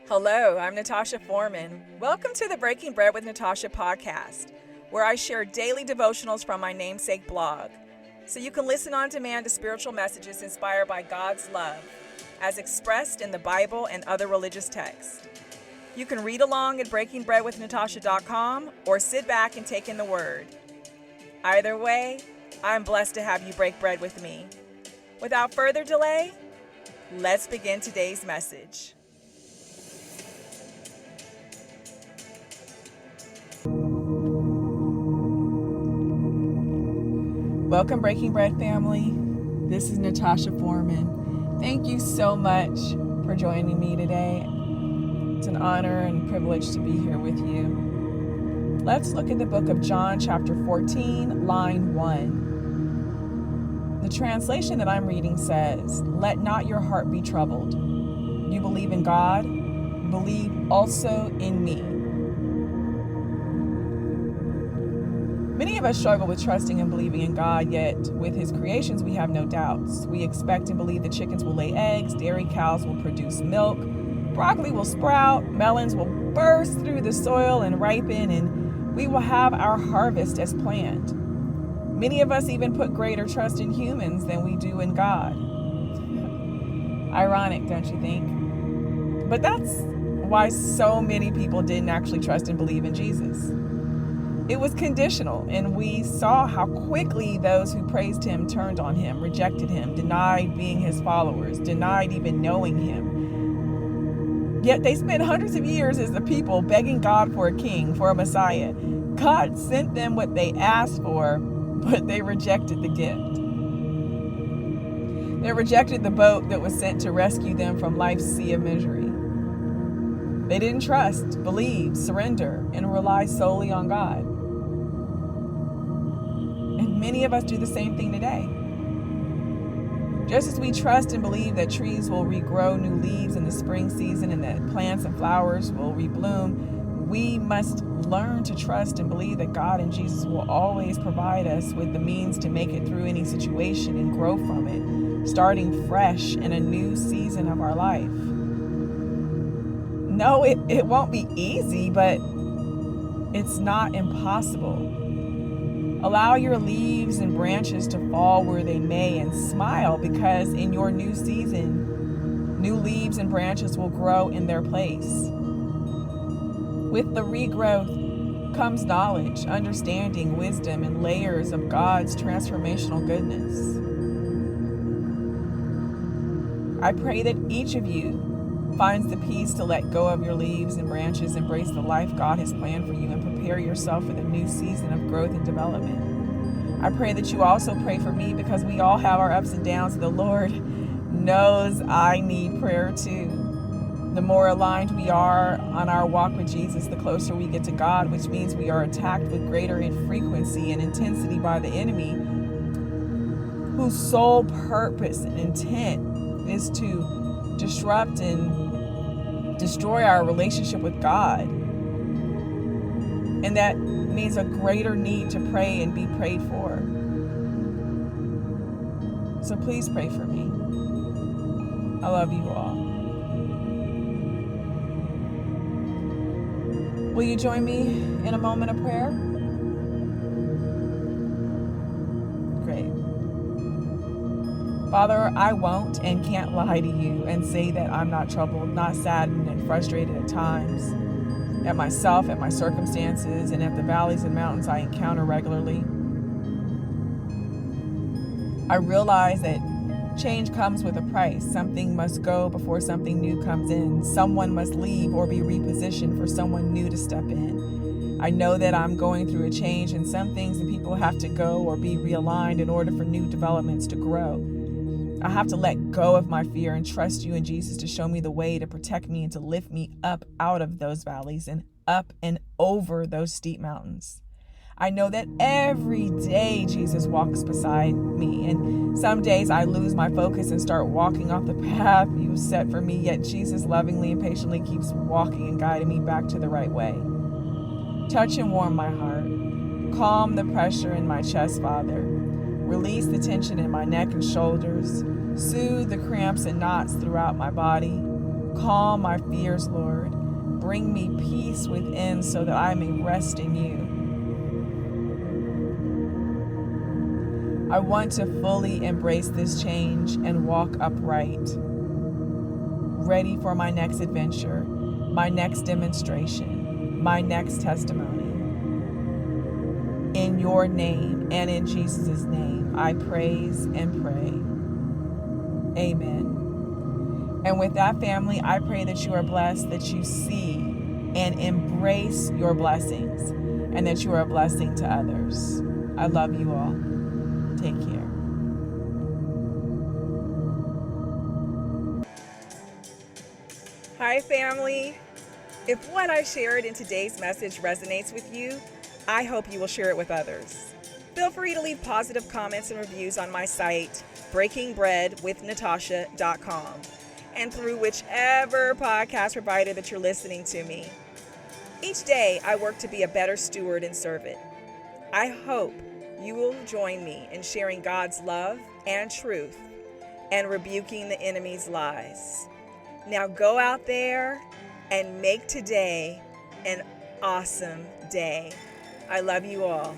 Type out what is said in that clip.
Hello, I'm Natasha Foreman. Welcome to the Breaking Bread with Natasha podcast, where I share daily devotionals from my namesake blog, so you can listen on demand to spiritual messages inspired by God's love, as expressed in the Bible and other religious texts. You can read along at breakingbreadwithnatasha.com or sit back and take in the Word. Either way, I'm blessed to have you break bread with me. Without further delay, let's begin today's message. Welcome, Breaking Bread family. This is Natasha Foreman. Thank you so much for joining me today. It's an honor and privilege to be here with you. Let's look at the book of John, chapter 14, line 1. The translation that I'm reading says, "Let not your heart be troubled. You believe in God, believe also in me." Many of us struggle with trusting and believing in God, yet with His creations we have no doubts. We expect and believe that chickens will lay eggs, dairy cows will produce milk, broccoli will sprout, melons will burst through the soil and ripen, and we will have our harvest as planned. Many of us even put greater trust in humans than we do in God. Ironic, don't you think? But that's why so many people didn't actually trust and believe in Jesus. It was conditional, and we saw how quickly those who praised Him turned on Him, rejected Him, denied being His followers, denied even knowing Him. Yet they spent hundreds of years as the people begging God for a king, for a Messiah. God sent them what they asked for, but they rejected the gift. They rejected the boat that was sent to rescue them from life's sea of misery. They didn't trust, believe, surrender, and rely solely on God. And many of us do the same thing today. Just as we trust and believe that trees will regrow new leaves in the spring season and that plants and flowers will rebloom, we must learn to trust and believe that God and Jesus will always provide us with the means to make it through any situation and grow from it, starting fresh in a new season of our life. No, it won't be easy, but it's not impossible. Allow your leaves and branches to fall where they may and smile, because in your new season, new leaves and branches will grow in their place. With the regrowth comes knowledge, understanding, wisdom, and layers of God's transformational goodness. I pray that each of you finds the peace to let go of your leaves and branches, embrace the life God has planned for you, and prepare yourself for the new season of growth and development. I pray that you also pray for me, because we all have our ups and downs. The Lord knows I need prayer too. The more aligned we are on our walk with Jesus, the closer we get to God, which means we are attacked with greater frequency and intensity by the enemy, whose sole purpose and intent is to disrupt and destroy our relationship with God. And that means a greater need to pray and be prayed for. So please pray for me. I love you all. Will you join me in a moment of prayer? Great. Father, I won't and can't lie to you and say that I'm not troubled, not saddened and frustrated at times, at myself, at my circumstances, and at the valleys and mountains I encounter regularly. I realize that change comes with a price. Something must go before something new comes in. Someone must leave or be repositioned for someone new to step in. I know that I'm going through a change, and some things and people have to go or be realigned in order for new developments to grow. I have to let go of my fear and trust you and Jesus to show me the way, to protect me and to lift me up out of those valleys and up and over those steep mountains. I know that every day Jesus walks beside me, and some days I lose my focus and start walking off the path you set for me, yet Jesus lovingly and patiently keeps walking and guiding me back to the right way. Touch and warm my heart. Calm the pressure in my chest, Father. Release the tension in my neck and shoulders. Soothe the cramps and knots throughout my body. Calm my fears, Lord. Bring me peace within so that I may rest in you. I want to fully embrace this change and walk upright, ready for my next adventure, my next demonstration, my next testimony. In your name and in Jesus' name, I praise and pray. Amen. And with that, family, I pray that you are blessed, that you see and embrace your blessings, and that you are a blessing to others. I love you all. Take care. Hi, family. If what I shared in today's message resonates with you, I hope you will share it with others. Feel free to leave positive comments and reviews on my site, breakingbreadwithnatasha.com, and through whichever podcast provider that you're listening to me. Each day, I work to be a better steward and servant. I hope you will join me in sharing God's love and truth and rebuking the enemy's lies. Now go out there and make today an awesome day. I love you all.